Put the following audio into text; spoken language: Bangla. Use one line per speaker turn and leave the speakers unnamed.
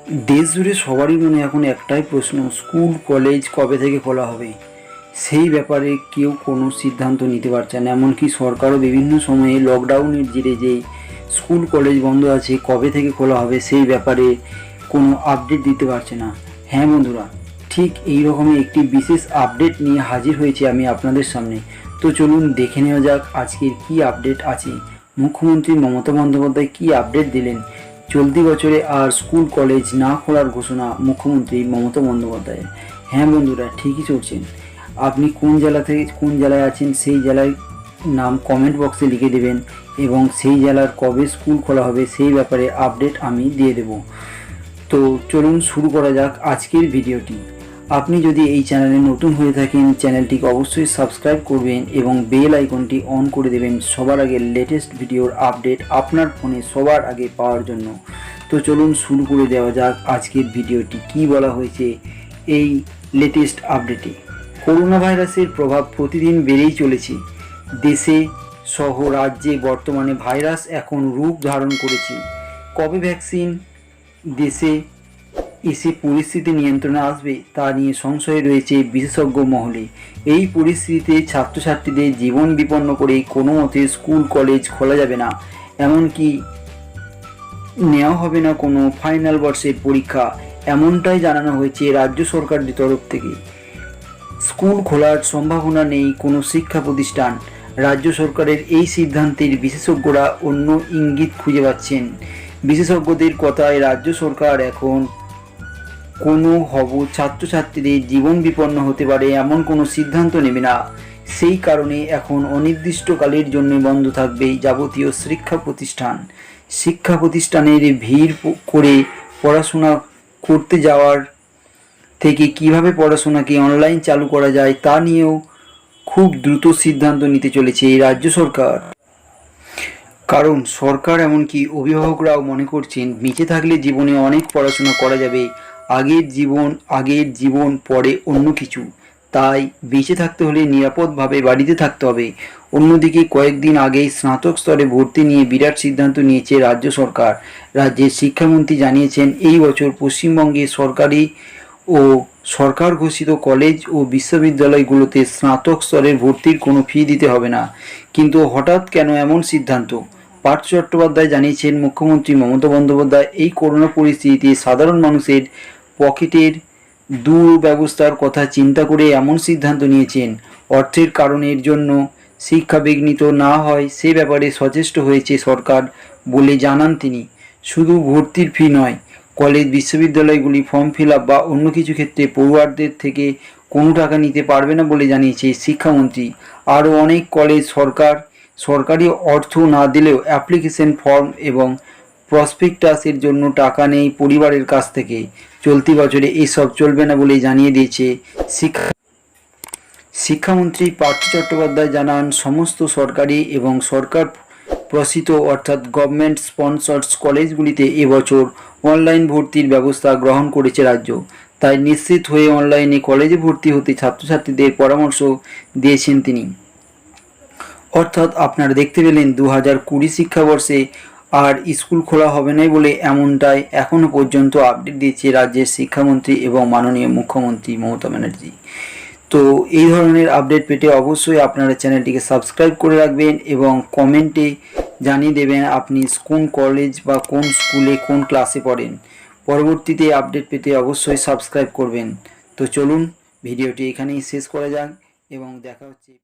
দেশ জুড়ে সবারই মনে এখন একটাই প্রশ্ন, স্কুল কলেজ কবে থেকে খোলা হবে। সেই ব্যাপারে কেউ কোনো সিদ্ধান্ত নিতে পারছে না। এমনকি সরকারও বিভিন্ন সময়ে লকডাউনের জেরে যে স্কুল কলেজ বন্ধ আছে, কবে থেকে খোলা হবে সেই ব্যাপারে কোনো আপডেট দিতে পারছে না। হ্যাঁ বন্ধুরা, ঠিক এই রকমই একটি বিশেষ আপডেট নিয়ে হাজির হয়েছি আমি আপনাদের সামনে। তো চলুন দেখে নেওয়া যাক আজকের কি আপডেট আছে। মুখ্যমন্ত্রী মমতা বন্দ্যোপাধ্যায় কি আপডেট দিলেন। চলতি বছরে আর স্কুল কলেজ না খোলার ঘোষণা মুখ্যমন্ত্রী মমতা বন্দ্যোপাধ্যায়ের। হ্যাঁ বন্ধুরা, ঠিকই চলছেন। আপনি কোন জেলা থেকে কোন জেলায় আছেন সেই জেলার নাম কমেন্ট বক্সে লিখে দেবেন এবং সেই জেলার কবে স্কুল খোলা হবে সেই ব্যাপারে আপডেট আমি দিয়ে দেব। তো চলুন শুরু করা যাক আজকের ভিডিওটি। আপনি যদি এই চ্যানেলে নতুন হয়ে থাকেন, চ্যানেলটিকে অবশ্যই সাবস্ক্রাইব করবেন এবং বেল আইকনটি অন করে দেবেন সবার আগে লেটেস্ট ভিডিওর আপডেট আপনার ফোনে সবার আগে পাওয়ার জন্য। তো চলুন শুরু করে দেওয়া যাক আজকের ভিডিওটি। কি বলা হয়েছে এই লেটেস্ট আপডেটে। করোনা ভাইরাসের প্রভাব প্রতিদিন বেড়েই চলেছে। দেশে সহ রাজ্যে বর্তমানে ভাইরাস এখন রূপ ধারণ করেছে। কবে ভ্যাকসিন দেশে এসে পরিস্থিতি নিয়ন্ত্রণে আসবে তা নিয়ে সংশয় রয়েছে বিশেষজ্ঞ মহলে। এই পরিস্থিতিতে ছাত্রছাত্রীদের জীবন বিপন্ন করে কোনো মতে স্কুল কলেজ খোলা যাবে না, এমনকি নেওয়া হবে না কোনো ফাইনাল বর্ষের পরীক্ষা, এমনটাই জানানো হয়েছে রাজ্য সরকারের তরফ থেকে। স্কুল খোলার সম্ভাবনা নেই কোনো শিক্ষা প্রতিষ্ঠান। রাজ্য সরকারের এই সিদ্ধান্তের বিশেষজ্ঞরা অন্য ইঙ্গিত খুঁজে পাচ্ছেন। বিশেষজ্ঞদের কথায় রাজ্য সরকার এখন কোনো ছাত্রছাত্রীদের জীবন বিপন্ন হতে পারে এমন কোনো সিদ্ধান্ত নেবে না। সেই কারণে এখন অনির্দিষ্টকালের জন্য বন্ধ থাকবে যাবতীয় শিক্ষা প্রতিষ্ঠানের ভিড় করে পড়াশোনা করতে যাওয়ার থেকে কিভাবে পড়াশোনাকে অনলাইন চালু করা যায় তা নিয়েও খুব দ্রুত সিদ্ধান্ত নিতে চলেছে এই রাজ্য সরকার। কারণ সরকার এমনকি অভিভাবকরাও মনে করছেন বেঁচে থাকলে জীবনে অনেক পড়াশোনা করা যাবে, আগের জীবন পরে অন্য কিছু। তাই বেঁচে থাকতে হলে নিরাপদভাবে বাড়িতে থাকতে হবে। অন্যদিকে কয়েকদিন আগেই স্নাতক স্তরে ভর্তি নিয়ে বিরাট সিদ্ধান্ত নিয়েছে রাজ্য সরকার। রাজ্যের শিক্ষামন্ত্রী জানিয়েছেন এই বছর পশ্চিমবঙ্গে সরকারি ও সরকার ঘোষিত কলেজ ও বিশ্ববিদ্যালয়গুলোতে স্নাতক স্তরের ভর্তির কোনো ফি দিতে হবে না। কিন্তু হঠাৎ কেন এমন সিদ্ধান্ত? পার্থ চট্টোপাধ্যায় জানিয়েছেন মুখ্যমন্ত্রী মমতা বন্দ্যোপাধ্যায় এই করোনা পরিস্থিতিতে সাধারণ মানুষের পকেটের দুর্ব্যবস্থার কথা চিন্তা করে এমন সিদ্ধান্ত নিয়েছেন। অর্থের কারণের জন্য শিক্ষা বিঘ্নিত না হয় সে ব্যাপারে সচেষ্ট হয়েছে সরকার বলে জানান তিনি। শুধু ভর্তির ফি নয়, কলেজ বিশ্ববিদ্যালয়গুলি ফর্ম ফিল আপ বা অন্য কিছু ক্ষেত্রে পড়ুয়ারদের থেকে কোনো টাকা নিতে পারবে না বলে জানিয়েছে শিক্ষামন্ত্রী। আরও অনেক কলেজ সরকারি অর্থ না দিলেও অ্যাপ্লিকেশন ফর্ম এবং প্রসপেক্টাসের জন্য টাকা নেই পরিবারের কাছ থেকে। চলতি বছরে এসব চলবে না বলে জানিয়ে দিয়েছে শিক্ষামন্ত্রী পার্থ চট্টোপাধ্যায় জানান, সমস্ত সরকারি এবং সরকার প্রসিত অর্থাৎ গভর্নমেন্ট স্পন্সর্স কলেজগুলিতে এবছর অনলাইন ভর্তির ব্যবস্থা গ্রহণ করেছে রাজ্য। তাই নিশ্চিত হয়ে অনলাইনে কলেজে ভর্তি হতে ছাত্রছাত্রীদের পরামর্শ দিয়েছেন তিনি। অর্থাৎ আপনারা দেখতে পেলেন 2020 শিক্ষাবর্ষে আর স্কুল খোলা হবে না বলে এমনটাই এখনও পর্যন্ত আপডেট দিয়েছে রাজ্যের শিক্ষামন্ত্রী এবং মাননীয় মুখ্যমন্ত্রী মমতা ব্যানার্জি। তো এই ধরনের আপডেট পেতে অবশ্যই আপনারা চ্যানেলটিকে সাবস্ক্রাইব করে রাখবেন এবং কমেন্টে জানিয়ে দেবেন আপনি কোন কলেজ বা কোন স্কুলে কোন ক্লাসে পড়েন। পরবর্তীতে আপডেট পেতে অবশ্যই সাবস্ক্রাইব করবেন। তো চলুন ভিডিওটি এখানেই শেষ করা যাক এবং দেখা হচ্ছে।